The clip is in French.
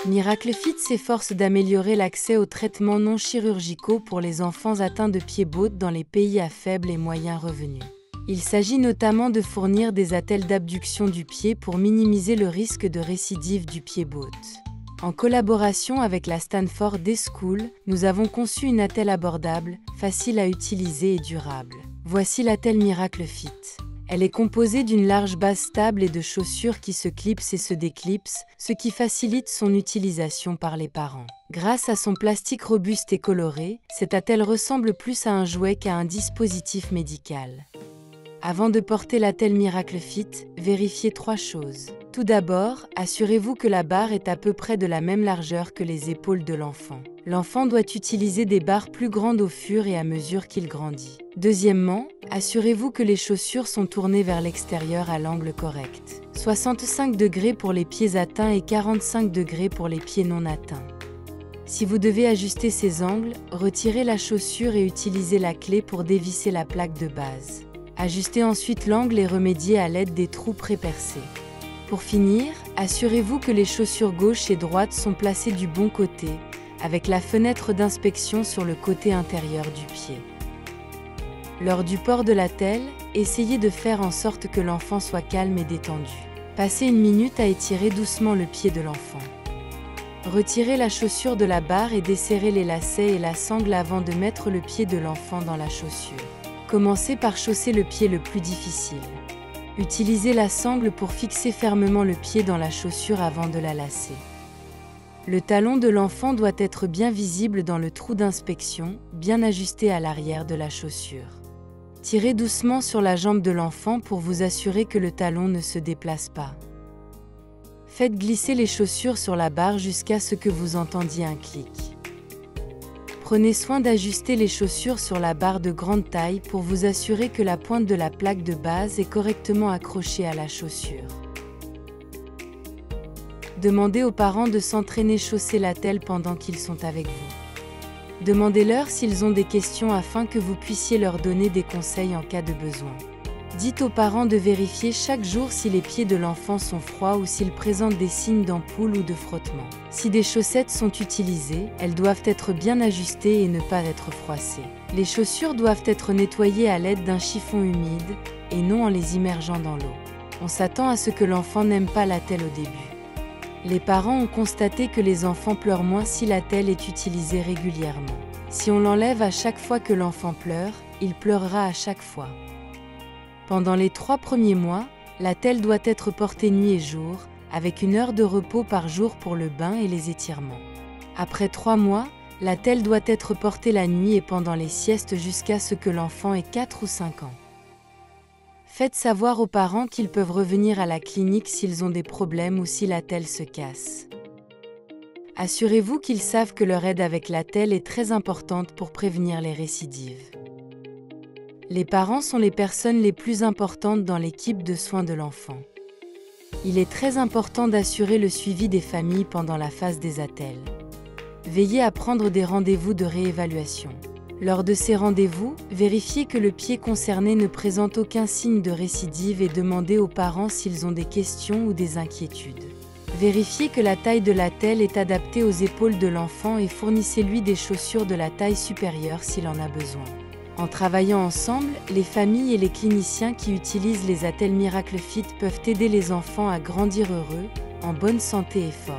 Miracle Fit s'efforce d'améliorer l'accès aux traitements non chirurgicaux pour les enfants atteints de pieds-bottes dans les pays à faible et moyen revenus. Il s'agit notamment de fournir des attelles d'abduction du pied pour minimiser le risque de récidive du pied-botte. En collaboration avec la Stanford D-School, nous avons conçu une attelle abordable, facile à utiliser et durable. Voici l'attelle Miracle Fit. Elle est composée d'une large base stable et de chaussures qui se clipsent et se déclipsent, ce qui facilite son utilisation par les parents. Grâce à son plastique robuste et coloré, cette attelle ressemble plus à un jouet qu'à un dispositif médical. Avant de porter l'attelle Miracle Fit, vérifiez 3 choses. Tout d'abord, assurez-vous que la barre est à peu près de la même largeur que les épaules de l'enfant. L'enfant doit utiliser des barres plus grandes au fur et à mesure qu'il grandit. Deuxièmement, assurez-vous que les chaussures sont tournées vers l'extérieur à l'angle correct. 65 degrés pour les pieds atteints et 45 degrés pour les pieds non atteints. Si vous devez ajuster ces angles, retirez la chaussure et utilisez la clé pour dévisser la plaque de base. Ajustez ensuite l'angle et remédiez à l'aide des trous pré-percés. Pour finir, assurez-vous que les chaussures gauche et droite sont placées du bon côté, avec la fenêtre d'inspection sur le côté intérieur du pied. Lors du port de l'attelle, essayez de faire en sorte que l'enfant soit calme et détendu. Passez 1 minute à étirer doucement le pied de l'enfant. Retirez la chaussure de la barre et desserrez les lacets et la sangle avant de mettre le pied de l'enfant dans la chaussure. Commencez par chausser le pied le plus difficile. Utilisez la sangle pour fixer fermement le pied dans la chaussure avant de la lasser. Le talon de l'enfant doit être bien visible dans le trou d'inspection, bien ajusté à l'arrière de la chaussure. Tirez doucement sur la jambe de l'enfant pour vous assurer que le talon ne se déplace pas. Faites glisser les chaussures sur la barre jusqu'à ce que vous entendiez un clic. Prenez soin d'ajuster les chaussures sur la barre de grande taille pour vous assurer que la pointe de la plaque de base est correctement accrochée à la chaussure. Demandez aux parents de s'entraîner chausser l'attelle pendant qu'ils sont avec vous. Demandez-leur s'ils ont des questions afin que vous puissiez leur donner des conseils en cas de besoin. Dites aux parents de vérifier chaque jour si les pieds de l'enfant sont froids ou s'ils présentent des signes d'ampoule ou de frottement. Si des chaussettes sont utilisées, elles doivent être bien ajustées et ne pas être froissées. Les chaussures doivent être nettoyées à l'aide d'un chiffon humide et non en les immergeant dans l'eau. On s'attend à ce que l'enfant n'aime pas l'attelle au début. Les parents ont constaté que les enfants pleurent moins si l'attelle est utilisée régulièrement. Si on l'enlève à chaque fois que l'enfant pleure, il pleurera à chaque fois. Pendant les 3 premiers mois, l'attelle doit être portée nuit et jour, avec 1 heure de repos par jour pour le bain et les étirements. Après 3 mois, l'attelle doit être portée la nuit et pendant les siestes jusqu'à ce que l'enfant ait 4 ou 5 ans. Faites savoir aux parents qu'ils peuvent revenir à la clinique s'ils ont des problèmes ou si l'attelle se casse. Assurez-vous qu'ils savent que leur aide avec l'attelle est très importante pour prévenir les récidives. Les parents sont les personnes les plus importantes dans l'équipe de soins de l'enfant. Il est très important d'assurer le suivi des familles pendant la phase des attelles. Veillez à prendre des rendez-vous de réévaluation. Lors de ces rendez-vous, vérifiez que le pied concerné ne présente aucun signe de récidive et demandez aux parents s'ils ont des questions ou des inquiétudes. Vérifiez que la taille de l'attelle est adaptée aux épaules de l'enfant et fournissez-lui des chaussures de la taille supérieure s'il en a besoin. En travaillant ensemble, les familles et les cliniciens qui utilisent les attelles Miracle Fit peuvent aider les enfants à grandir heureux, en bonne santé et forts.